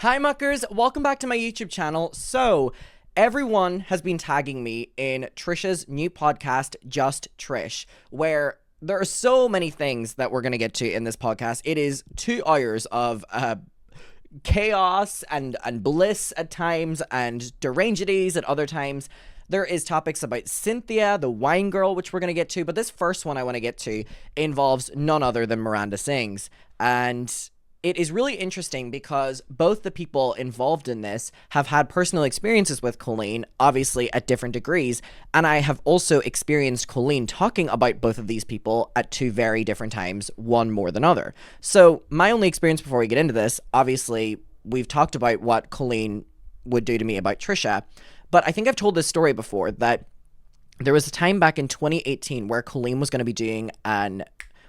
Hi muckers, welcome back to my YouTube channel. So, everyone has been tagging me in Trisha's new podcast, Just Trish, where there are so many things that we're going to get to in this podcast. It is 2 hours of chaos and bliss at times and derangities at other times. There is topics about Cynthia, the wine girl, which we're going to get to, but this first one I want to get to involves none other than Miranda Sings. And it is really interesting because both the people involved in this have had personal experiences with Colleen, obviously at different degrees, and I have also experienced Colleen talking about both of these people at 2 very different times, one more than other. So my only experience before we get into this, obviously we've talked about what Colleen would do to me about Trisha, but I think I've told this story before that there was a time back in 2018 where Colleen was going to be doing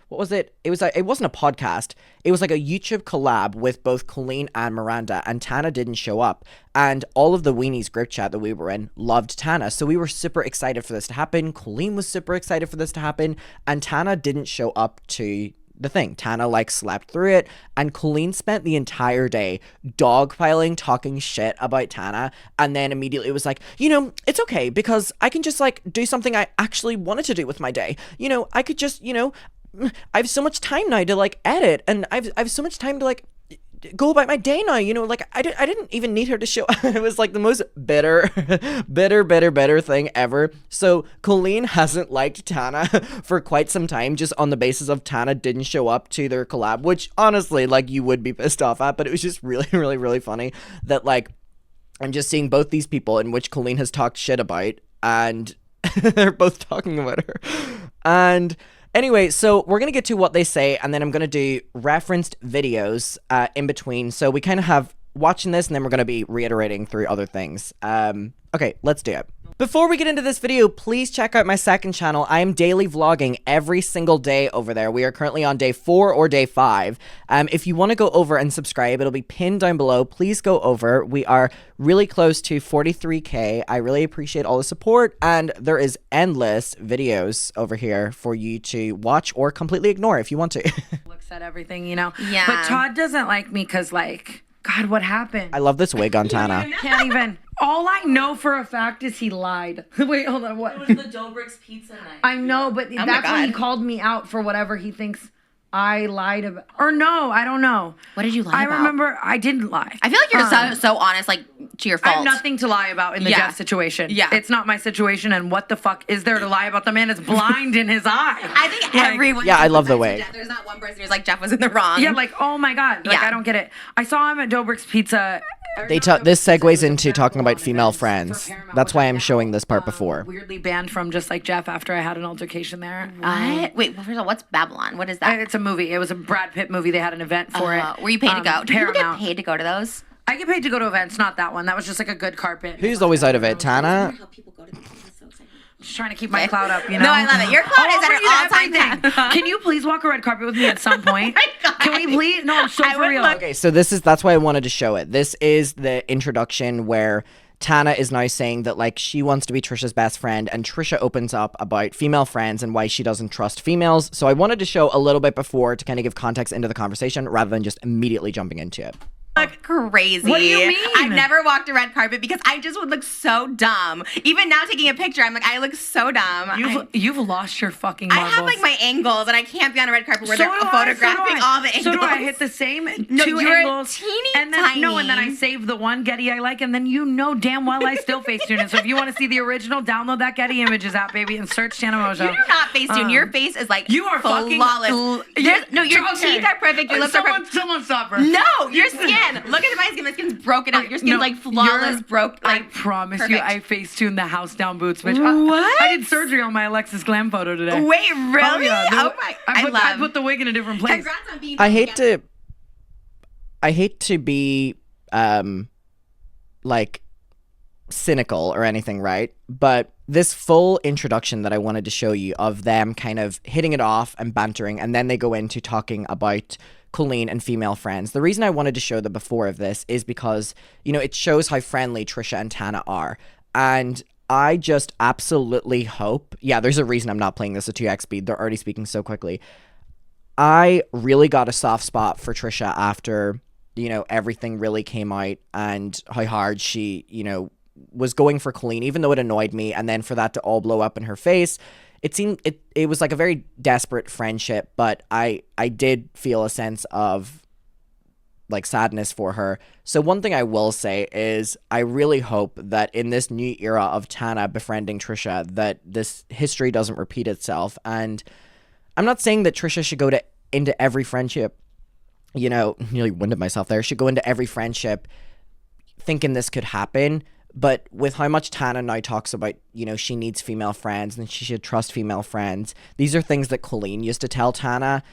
what was it? It wasn't a podcast. It was like a YouTube collab with both Colleen and Miranda, and Tana didn't show up. And all of the Weenies group chat that we were in loved Tana. So we were super excited for this to happen. Colleen was super excited for this to happen. And Tana didn't show up to the thing. Tana slept through it, and Colleen spent the entire day dogpiling, talking shit about Tana, and then immediately was like, it's okay because I can just do something I actually wanted to do with my day. I could just, I have so much time now to edit, and I've so much time to go about my day now. I didn't even need her to show. It was the most bitter thing ever. So Colleen hasn't liked Tana for quite some time, just on the basis of Tana didn't show up to their collab, which honestly you would be pissed off at, but it was just really really really funny that I'm just seeing both these people in which Colleen has talked shit about, and they're both talking about her. And anyway, so we're going to get to what they say, and then I'm going to do referenced videos in between. So we kind of have watching this, and then we're going to be reiterating through other things. Okay, let's do it. Before we get into this video, please check out my second channel. I am daily vlogging every single day over there. We are currently on day 4 or day 5. If you want to go over and subscribe, it'll be pinned down below. Please go over. We are really close to 43K. I really appreciate all the support, and there is endless videos over here for you to watch or completely ignore if you want to. Looks at everything, Yeah. But Todd doesn't like me because, God, what happened? I love this wig on Tana. Can't even. All I know for a fact is he lied. Wait, hold on. What? It was the Dobrik's pizza night. I know, but that's when he called me out for whatever he thinks I lied about. Or no, I don't know. What did you lie about? I remember I didn't lie. I feel like you're so honest, to your fault. I have nothing to lie about in the Jeff situation. Yeah. It's not my situation, and what the fuck is there to lie about? The man is blind in his eye. I think everyone... Yeah, I love the way. There's not one person who's Jeff was in the wrong. Yeah, oh my God. I don't get it. I saw him at Dobrik's Pizza. This segues into talking about female friends. That's why I'm showing this part before. Weirdly banned from just like Jeff after I had an altercation there. What? Wait, first of all, what's Babylon? What is that? It's a movie. It was a Brad Pitt movie. They had an event for it. Were you paid to go? Do people get Paramount. paid to go to those? I get paid to go to events, not that one. That was just a good carpet. Who's always out of it? Tana? Just trying to keep my clout up, No, I love it. Your clout is at an all-time high. Can you please walk a red carpet with me at some point? Oh my God. Can we please? No, I'm so for real. Okay, so that's why I wanted to show it. This is the introduction where Tana is now saying that she wants to be Trisha's best friend, and Trisha opens up about female friends and why she doesn't trust females. So I wanted to show a little bit before to kind of give context into the conversation rather than just immediately jumping into it. Look crazy. What do you mean? I've never walked a red carpet because I just would look so dumb. Even now taking a picture, I'm I look so dumb. You've lost your fucking I marbles. have my angles, and I can't be on a red carpet where they're photographing all the angles. So do I. Hit the same No, 2 you're angles, teeny and then tiny. and then I save the one Getty I like, and then damn well I still Facetune it. So if you want to see the original, download that Getty Images app, baby, and search Tana Mojo. You do not Facetune. Your face is you are flawless. Your teeth are perfect. Your lips are perfect. Someone stop her. No, your skin. Look at my skin. My skin's broken out. Your skin's flawless, broke. I promise you, I Facetune the house down boots, bitch. What? I did surgery on my Alexis Glam photo today. Wait, really? Oh my! I put the wig in a different place. Congrats on being. I hate to be cynical or anything, right? But this full introduction that I wanted to show you of them kind of hitting it off and bantering, and then they go into talking about Colleen and female friends. The reason I wanted to show the before of this is because, it shows how friendly Trisha and Tana are. And I just absolutely hope, there's a reason I'm not playing this at 2x speed. They're already speaking so quickly. I really got a soft spot for Trisha after you know, everything really came out and how hard she, you know, was going for Colleen, even though it annoyed me. And then for that to all blow up in her face, it seemed it was like a very desperate friendship. But I did feel a sense of like sadness for her. So one thing I will say is I really hope that in this new era of Tana befriending Trisha, that this history doesn't repeat itself. And I'm not saying that Trisha should go into every friendship, you know, nearly winded myself there, should go into every friendship thinking this could happen. But with how much Tana now talks about, you know, she needs female friends and she should trust female friends, these are things that Colleen used to tell Tana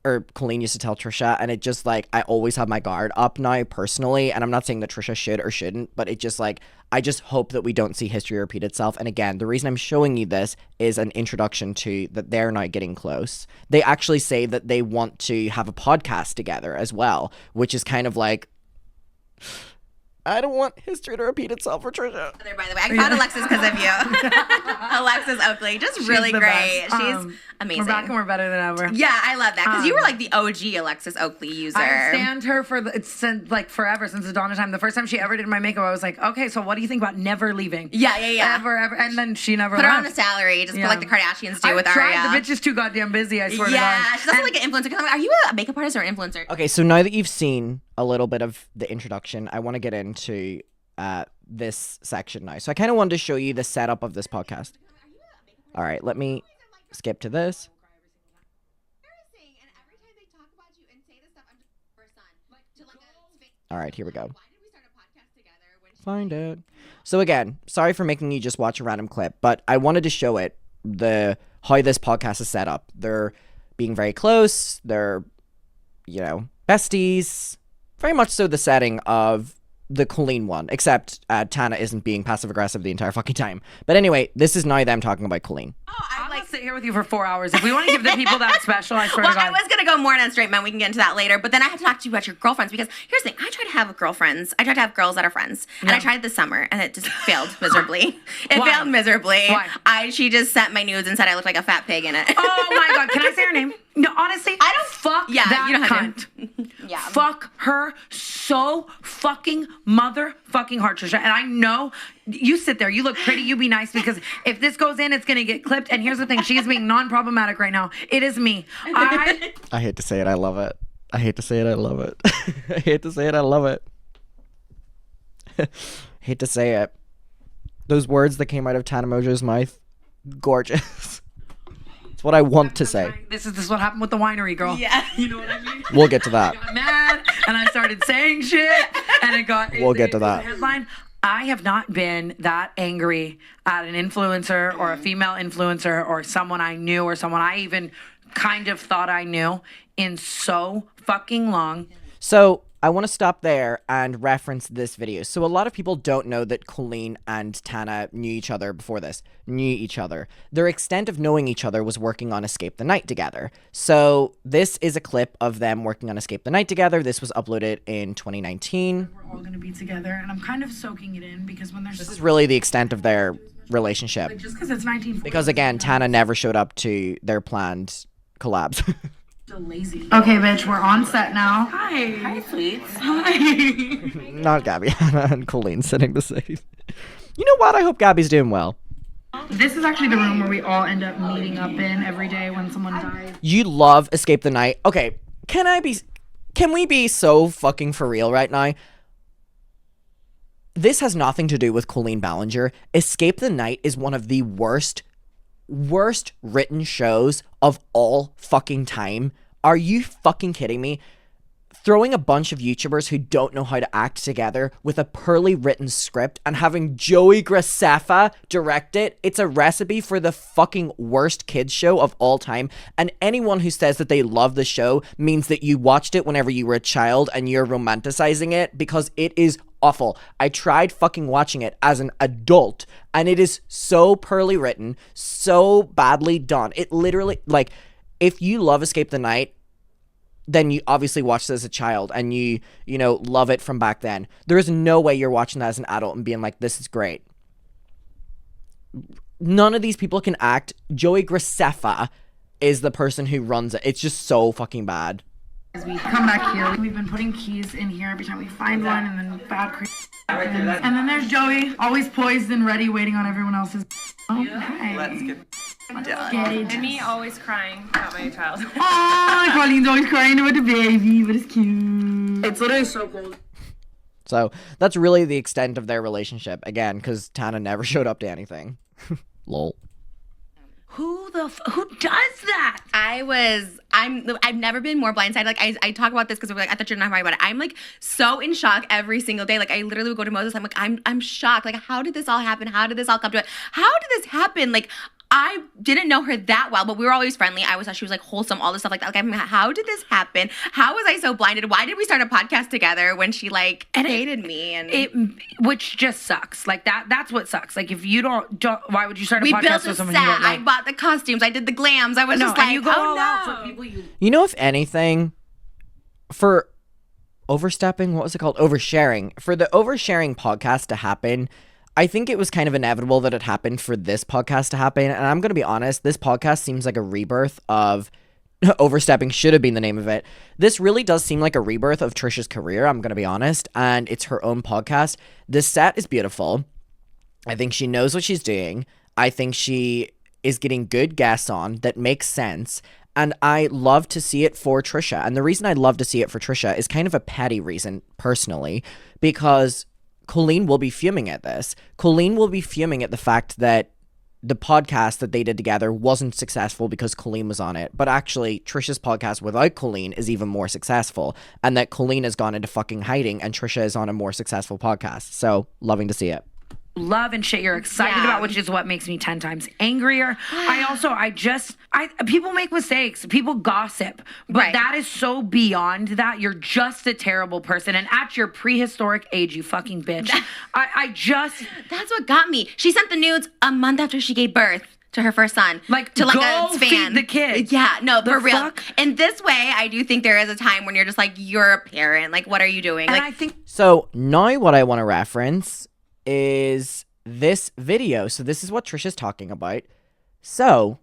or Colleen used to tell Trisha, and it just, like, I always have my guard up now, personally, and I'm not saying that Trisha should or shouldn't, but it just, like, I just hope that we don't see history repeat itself. And again, the reason I'm showing you this is an introduction to that they're now getting close. They actually say that they want to have a podcast together as well, which is kind of like, I don't want history to repeat itself for Trisha. By the way, I found Alexis because of you. Alexis Oakley, just really great. She's amazing. We're back and we're better than ever. Yeah, I love that because you were like the OG Alexis Oakley user. I stand her for since like forever, since the dawn of time. The first time she ever did my makeup, I was like, okay, so what do you think about never leaving? Yeah. Ever, and then she never put her left. on a salary, just put like the Kardashians do with Aria. The bitch is too goddamn busy. I swear to God. Yeah, she's also like an influencer. I'm like, are you a makeup artist or an influencer? Okay, so now that you've seen a little bit of the introduction, I want to get into this section now. So I kind of wanted to show you the setup of this podcast. All right, let me skip to this. All right, here we go. Find it. So again, sorry for making you just watch a random clip, but I wanted to show it, how this podcast is set up. They're being very close. They're, you know, besties. Very much so the setting of the Colleen one, except Tana isn't being passive-aggressive the entire fucking time. But anyway, this is now them talking about Colleen. I'd like to sit here with you for 4 hours. If we want to give the people that special, I swear well, to God. I was going to go more on straight men. We can get into that later. But then I had to talk to you about your girlfriends because here's the thing. I try to have girlfriends. I try to have girls that are friends. And I tried this summer and it just failed miserably. Failed miserably. Why? She just sent my nudes and said I looked like a fat pig in it. Oh my God. Can I say her name? No, honestly, I don't fuck yeah, that you don't have cunt. Yeah. Fuck her so fucking motherfucking hard, Trisha. And I know you sit there, you look pretty, you be nice, because if this goes in, it's gonna get clipped. And here's the thing, she is being non-problematic right now. It is me. I hate to say it, I love it. I hate to say it, I love it. I hate to say it, I love it. Hate to say it. Those words that came out of Tana Mojo's mouth, gorgeous. It's what I want to say. This is what happened with the winery, girl. Yeah. You know what I mean? We'll get to that. I got mad and I started saying shit and it got We'll get to that. Headline. I have not been that angry at an influencer or a female influencer or someone I knew or someone I even kind of thought I knew in so fucking long. So I want to stop there and reference this video. So a lot of people don't know that Colleen and Tana knew each other before this. Their extent of knowing each other was working on Escape the Night together. So this is a clip of them working on Escape the Night together. This was uploaded in 2019. We're all going to be together and I'm kind of soaking it in because when there's... This is really the extent of their relationship. Like just because it's 1940. Because again, Tana never showed up to their planned collabs. Lazy. Okay, bitch, we're on set now. Hi, sweets. Hi. Not Gabby, Hannah, and Colleen sitting beside. You know what? I hope Gabby's doing well. This is actually the room where we all end up meeting up in every day when someone dies. You love Escape the Night. Okay, can we be so fucking for real right now? This has nothing to do with Colleen Ballinger. Escape the Night is one of the worst written shows of all fucking time. Are you fucking kidding me? Throwing a bunch of YouTubers who don't know how to act together with a poorly written script and having Joey Graceffa direct it, it's a recipe for the fucking worst kids show of all time. And anyone who says that they love the show means that you watched it whenever you were a child and you're romanticizing it, because it is awful. I tried fucking watching it as an adult and it is so poorly written, so badly done. It literally, like, if you love Escape the Night, then you obviously watched it as a child and you know, love it from back then. There is no way you're watching that as an adult and being like, this is great. None of these people can act. Joey Graceffa is the person who runs it. It's just so fucking bad. As we come back here, we've been putting keys in here every time we find one, and then bad crazy. And then there's Joey, always poised and ready, waiting on everyone else's. Oh, hi. Let's get it. And me always crying about my child. Oh, Colleen's always crying about the baby, but it's cute. It's literally so cold. So that's really the extent of their relationship. Again, because Tana never showed up to anything. Lol. Who does that? I've never been more blindsided. Like I talk about this because we're like, I thought you're not talking about it. I'm like so in shock every single day. Like I literally would go to Moses. I'm like, I'm shocked. Like, how did this all happen? How did this all come to it? How did this happen? Like, I didn't know her that well, but we were always friendly. I always thought she was like wholesome, all this stuff like that. Like, I mean, how did this happen? How was I so blinded? Why did we start a podcast together when she like dated me? And which just sucks. Like that's what sucks. Like if you don't why would you start a we podcast built a with someone set. you don't like? I bought the costumes. I did the glams. I was No, just like, and you go oh all no. out for people you. You know, if anything, for overstepping, what was it called? Oversharing. For the oversharing podcast to happen, I think it was kind of inevitable that it happened for this podcast to happen. And I'm going to be honest, this podcast seems like a rebirth of overstepping should have been the name of it. This really does seem like a rebirth of Trisha's career, I'm going to be honest. And it's her own podcast. This set is beautiful. I think she knows what she's doing. I think she is getting good guests on that makes sense. And I love to see it for Trisha. And the reason I love to see it for Trisha is kind of a petty reason, personally, because Colleen will be fuming at this. Colleen will be fuming at the fact that the podcast that they did together wasn't successful because Colleen was on it. But actually, Trisha's podcast without Colleen is even more successful. And that Colleen has gone into fucking hiding and Trisha is on a more successful podcast. So, loving to see it. Love and shit you're excited Yeah. about, which is what makes me 10 times angrier. People make mistakes, people gossip, but Right. that is so beyond that. You're just a terrible person, and at your prehistoric age, you fucking bitch. That's what got me. She sent the nudes a month after she gave birth to her first son. Like, to like go a fan. feed the kid. Yeah, no, The for real. fuck? In this way, I do think there is a time when you're just like, you're a parent. Like, what are you doing? And Like, I think So, now what I want to reference is this video. So, this is what Trisha's talking about. So,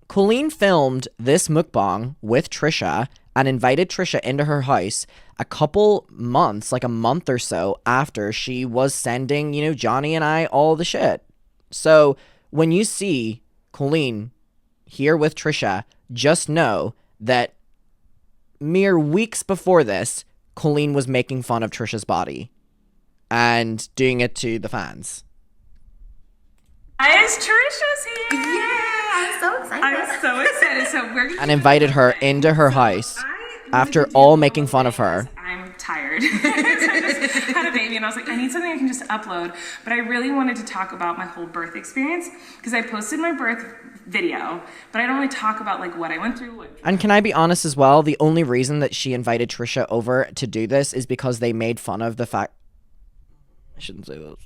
Colleen filmed this mukbang with Trisha and invited Trisha into her house a couple months, like a month or so after she was sending, Johnny and I all the shit. So when you see Colleen here with Trisha, just know that mere weeks before this, Colleen was making fun of Trisha's body and doing it to the fans. Guys, Trisha's here. I'm so excited. I'm so excited. So we're gonna And invited her into her house after all making fun of her. I'm tired. So I just had a baby and I was like, I need something I can just upload. But I really wanted to talk about my whole birth experience because I posted my birth video, but I'd only talk about like what I went through. And can I be honest as well? The only reason that she invited Trisha over to do this is because they made fun of the fact. I shouldn't say this.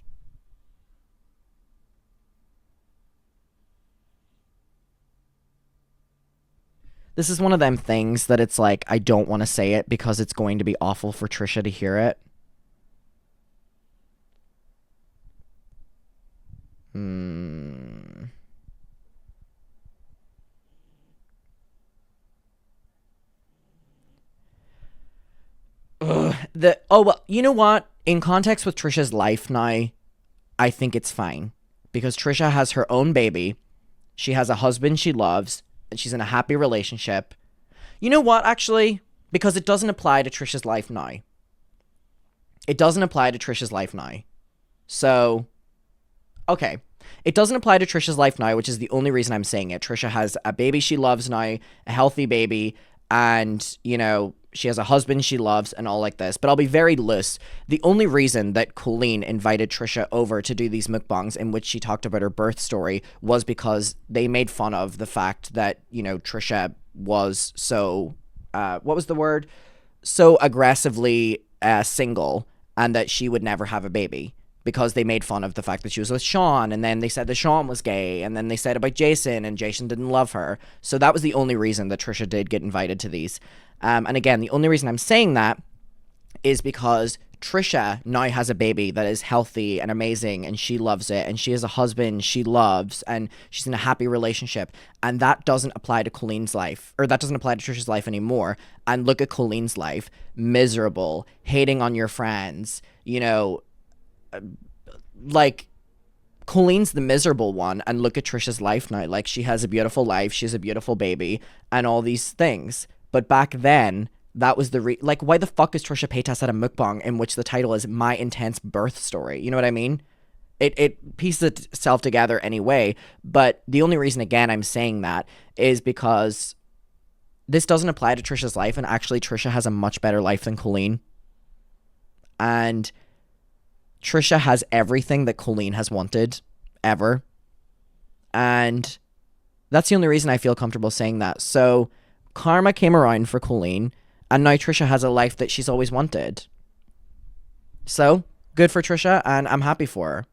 This is one of them things that it's like, I don't want to say it because it's going to be awful for Trisha to hear it. Well, you know what? In context with Trisha's life now, I think it's fine. Because Trisha has her own baby. She has a husband she loves. And she's in a happy relationship. You know what, actually? Because it doesn't apply to Trisha's life now. It doesn't apply to Trisha's life now. So, okay. It doesn't apply to Trisha's life now, which is the only reason I'm saying it. Trisha has a baby she loves now, a healthy baby, and, she has a husband she loves and all like this. But I'll be very loose. The only reason that Colleen invited Trisha over to do these mukbangs in which she talked about her birth story was because they made fun of the fact that, Trisha was so, what was the word? So aggressively single and that she would never have a baby. Because they made fun of the fact that she was with Sean, and then they said that Sean was gay, and then they said about Jason, and Jason didn't love her. So that was the only reason that Trisha did get invited to these. And again, the only reason I'm saying that is because Trisha now has a baby that is healthy and amazing, and she loves it, and she has a husband she loves, and she's in a happy relationship, and that doesn't apply to Colleen's life, or that doesn't apply to Trisha's life anymore. And look at Colleen's life, miserable, hating on your friends, you know, like, Colleen's the miserable one, and look at Trisha's life now. Like, she has a beautiful life, she has a beautiful baby, and all these things. But back then, that was the like, why the fuck is Trisha Paytas at a mukbang in which the title is My Intense Birth Story? You know what I mean? It pieces itself together anyway, but the only reason, again, I'm saying that is because this doesn't apply to Trisha's life, and actually Trisha has a much better life than Colleen. And Trisha has everything that Colleen has wanted ever. And that's the only reason I feel comfortable saying that. So karma came around for Colleen, and now Trisha has a life that she's always wanted. So good for Trisha, and I'm happy for her.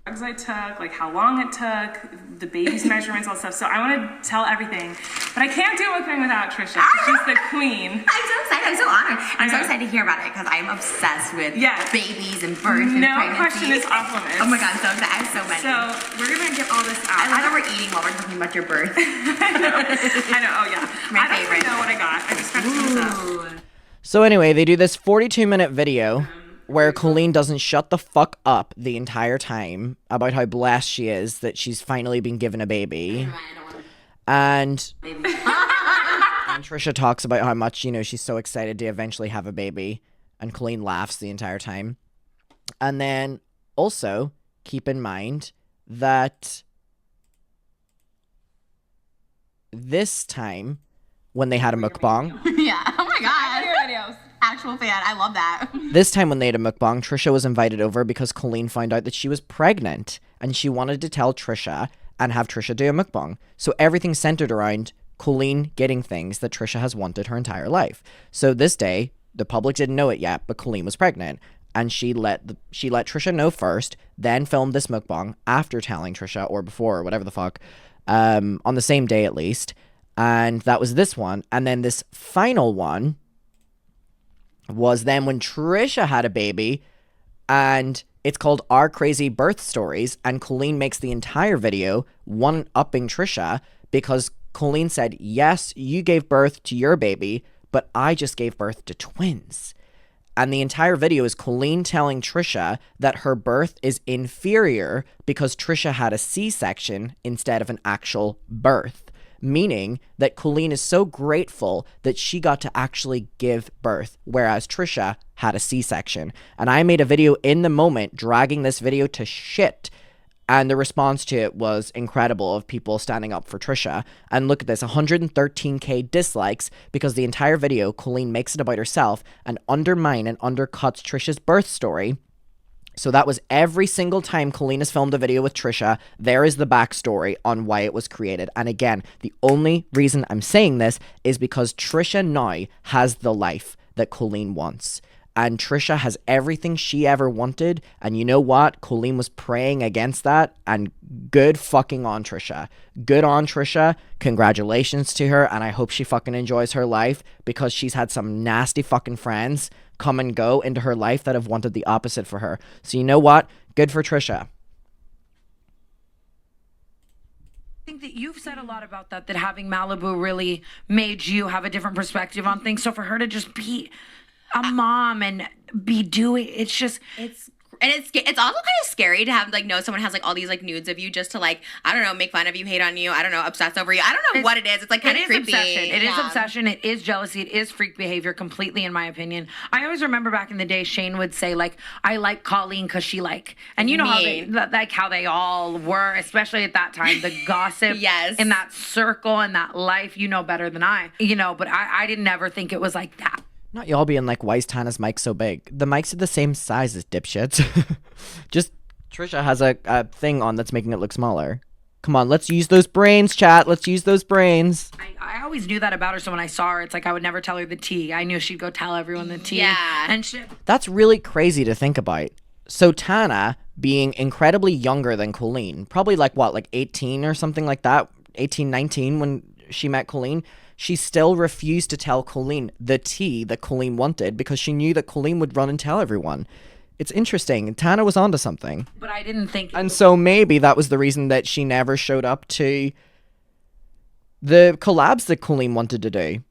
Drugs I took, like how long it took, the baby's measurements, all stuff. So I want to tell everything, but I can't do anything without Trisha. She's the queen. I'm so excited. I'm so honored. I'm so excited to hear about it because I'm obsessed with babies and birth and no pregnancy. question is off limits. Oh my God, I'm so excited. I have so many. So we're gonna get all this out. I love that we're eating while we're talking about your birth. I know. Oh yeah. My I don't favorite. even know what I got. I just got some stuff. So anyway, they do this 42-minute video where Colleen doesn't shut the fuck up the entire time about how blessed she is that she's finally been given a baby. And Trisha talks about how much, you know, she's so excited to eventually have a baby. And Colleen laughs the entire time. And then also keep in mind that this time when they had a mukbang, Yeah. Oh my God. Actual fan. I love that. this time when they had a mukbang, Trisha was invited over because Colleen found out that she was pregnant, and she wanted to tell Trisha and have Trisha do a mukbang. So everything centered around Colleen getting things that Trisha has wanted her entire life. So this day, the public didn't know it yet, but Colleen was pregnant, and she let Trisha know first, then filmed this mukbang after telling Trisha, or before, or whatever the fuck, on the same day at least. And that was this one. And then this final one was then when Trisha had a baby, and it's called Our Crazy Birth Stories, and Colleen makes the entire video one-upping Trisha because Colleen said, yes, you gave birth to your baby, but I just gave birth to twins. And the entire video is Colleen telling Trisha that her birth is inferior because Trisha had a C-section instead of an actual birth. Meaning that Colleen is so grateful that she got to actually give birth, whereas Trisha had a C-section. And I made a video in the moment dragging this video to shit, and the response to it was incredible of people standing up for Trisha. And look at this, 113k dislikes because the entire video, Colleen makes it about herself and undercuts Trisha's birth story. So that was every single time Colleen has filmed a video with Trisha, there is the backstory on why it was created. And again, the only reason I'm saying this is because Trisha now has the life that Colleen wants. And Trisha has everything she ever wanted. And you know what? Colleen was praying against that. And good fucking on Trisha. Good on Trisha. Congratulations to her. And I hope she fucking enjoys her life because she's had some nasty fucking friends come and go into her life that have wanted the opposite for her. So you know what? Good for Trisha. I think that you've said a lot about that having Malibu really made you have a different perspective on things. So for her to just be a mom and be doing, it's just... It's also kind of scary to have know someone has all these nudes of you just to I don't know, make fun of you, hate on you, I don't know, obsess over you. I don't know what it is. It's kind of creepy. It is obsession. It is jealousy. It is freak behavior completely, in my opinion. I always remember back in the day, Shane would say I like Colleen because she and you know how they all were, especially at that time, the gossip yes. in that circle and that life. You know better than I. But I didn't ever think it was like that. Not y'all being why is Tana's mic so big? The mics are the same size as dipshits. Just Trisha has a thing on that's making it look smaller. Come on, let's use those brains, chat. Let's use those brains. I always knew that about her, so when I saw her, it's I would never tell her the tea. I knew she'd go tell everyone the tea. Yeah. And shit. That's really crazy to think about. So Tana, being incredibly younger than Colleen, probably 18 or something like that, 18, 19 when she met Colleen, she still refused to tell Colleen the tea that Colleen wanted because she knew that Colleen would run and tell everyone. It's interesting. Tana was onto something. But I didn't think... And so maybe that was the reason that she never showed up to the collabs that Colleen wanted to do.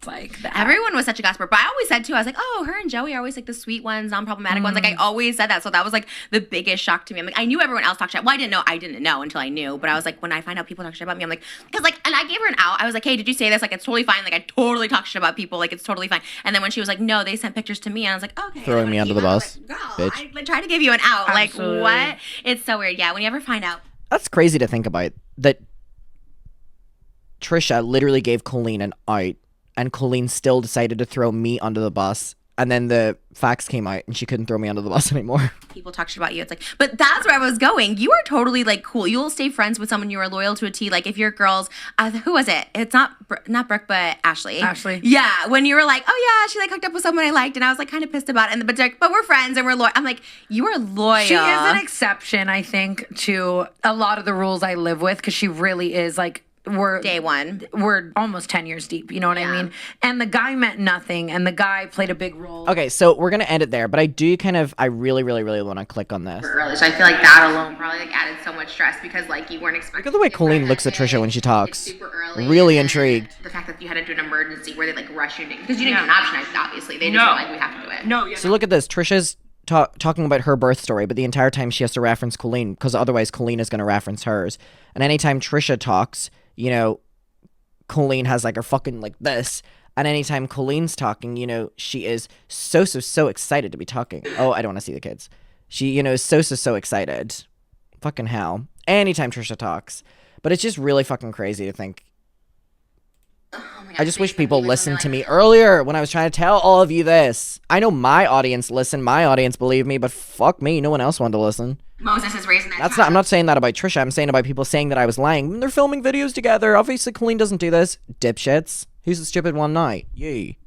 Like that. Everyone was such a gossiper. But I always said too, I was like, oh, her and Joey are always like the sweet ones, non-problematic ones. Like I always said that. So that was like the biggest shock to me. I'm like, I knew everyone else talked shit. Well, I didn't know until I knew. But I was like, when I find out people talk shit about me, I'm like, because like, and I gave her an out. I was like, hey, did you say this? Like, it's totally fine. Like, I totally talk shit about people. Like, it's totally fine. And then when she was like, no, they sent pictures to me. And I was like, okay. Throwing me under the bus. Like, bitch. I tried to give you an out. Absolutely. Like, what? It's so weird. Yeah, when you ever find out. That's crazy to think about. That Trisha literally gave Colleen an out, and Colleen still decided to throw me under the bus, and then the facts came out and she couldn't throw me under the bus anymore. People talk shit about you. It's like, but that's where I was going. You are totally like cool. You'll stay friends with someone you are loyal to a T. Like if your girls, who was it? It's not Brooke, but Ashley. Ashley. Yeah. When you were like, oh yeah, she like hooked up with someone I liked, and I was like kind of pissed about it. And but like, but we're friends and we're loyal. I'm like, you are loyal. She is an exception, I think, to a lot of the rules I live with because she really is like. Day one. We're almost 10 years deep, you know what I mean? And the guy meant nothing, and the guy played a big role. Okay, so we're gonna end it there, but I really want to click on this. Early, so I feel like that alone probably like added so much stress because like you weren't expecting. Look at the way Colleen looks at Trisha when she talks. Super early. Really intrigued. The fact that you had to do an emergency where they like rush you because you didn't get an option, obviously. They just were like, we have to do it. No, yeah. So look at this. Trisha's talking about her birth story, but the entire time she has to reference Colleen because otherwise Colleen is going to reference hers. And anytime Trisha talks, you know, Colleen has like her fucking like this. And anytime Colleen's talking, you know, she is so excited to be talking. Oh, I don't want to see the kids. She, you know, is so excited. Fucking hell. Anytime Trisha talks. But it's just really fucking crazy to think. Oh my God, I just wish people listened to me earlier when I was trying to tell all of you this. I know my audience listened, my audience believed me, but fuck me, no one else wanted to listen. Moses is raising that. That's not. I'm not saying that about Trisha. I'm saying about people saying that I was lying. They're filming videos together. Obviously, Colleen doesn't do this. Dipshits. Who's the stupid one now? Yee.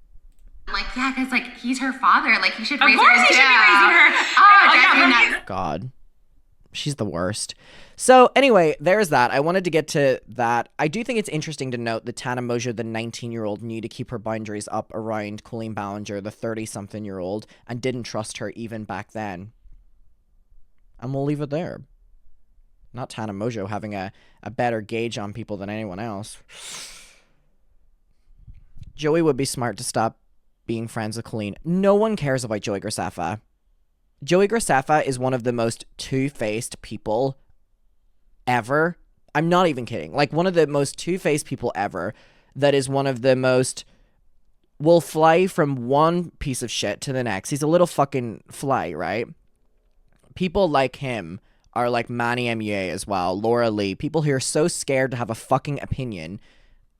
I'm like, yeah, because like he's her father. Like he should. Of raise course, her he should be too. raising her. Oh, God, she's the worst. So anyway, there's that. I wanted to get to that. I do think it's interesting to note that Tana Mosier, the 19-year-old, knew to keep her boundaries up around Colleen Ballinger, the 30-something-year-old, and didn't trust her even back then. And we'll leave it there. Not Tana Mojo having a better gauge on people than anyone else. Joey would be smart to stop being friends with Colleen. No one cares about Joey Graceffa. Joey Graceffa is one of the most two-faced people ever. I'm not even kidding. Like, one of the most two-faced people ever. That is one of the most... will fly from one piece of shit to the next. He's a little fucking fly, right? People like him are like Manny MUA as well, Laura Lee, people who are so scared to have a fucking opinion,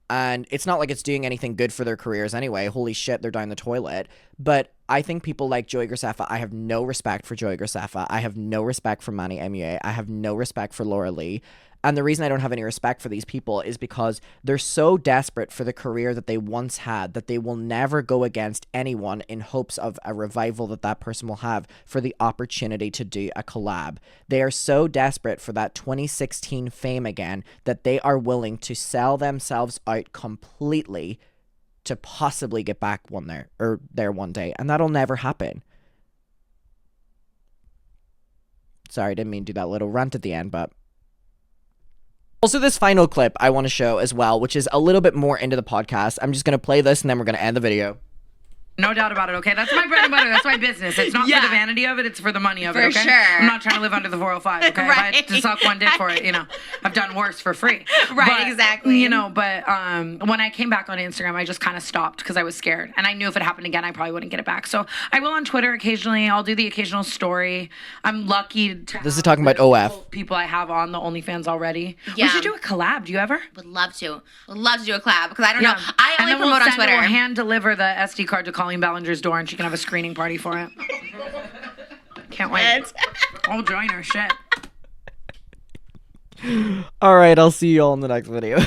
and it's not like it's doing anything good for their careers anyway. Holy shit, they're down the toilet. But I think people like Joey Graceffa, I have no respect for Joey Graceffa. I have no respect for Manny MUA. I have no respect for Laura Lee. And the reason I don't have any respect for these people is because they're so desperate for the career that they once had that they will never go against anyone in hopes of a revival that person will have for the opportunity to do a collab. They are so desperate for that 2016 fame again that they are willing to sell themselves out completely to possibly get back there one day. And that'll never happen. Sorry, I didn't mean to do that little rant at the end, but... Also, this final clip I want to show as well, which is a little bit more into the podcast. I'm just going to play this and then we're going to end the video. No doubt about it, okay? That's my bread and butter. That's my business. It's not for the vanity of it. It's for the money of it, okay? For sure. I'm not trying to live under the 405, okay? If I had to suck one dick for it, you know, I've done worse for free. Right, but, exactly. You know, but when I came back on Instagram, I just kind of stopped because I was scared. And I knew if it happened again, I probably wouldn't get it back. So I will on Twitter occasionally. I'll do the occasional story. I'm lucky to This is talking about OF. people I have on the OnlyFans already. Yeah. We should do a collab. Do you ever? Would love to. Would love to do a collab because I don't know. I And only then promote on Twitter. We'll hand deliver the SD card to Colleen Ballinger's door and she can have a screening party for it. Can't wait. I'll join her. Shit. All right, I'll see you all in the next video.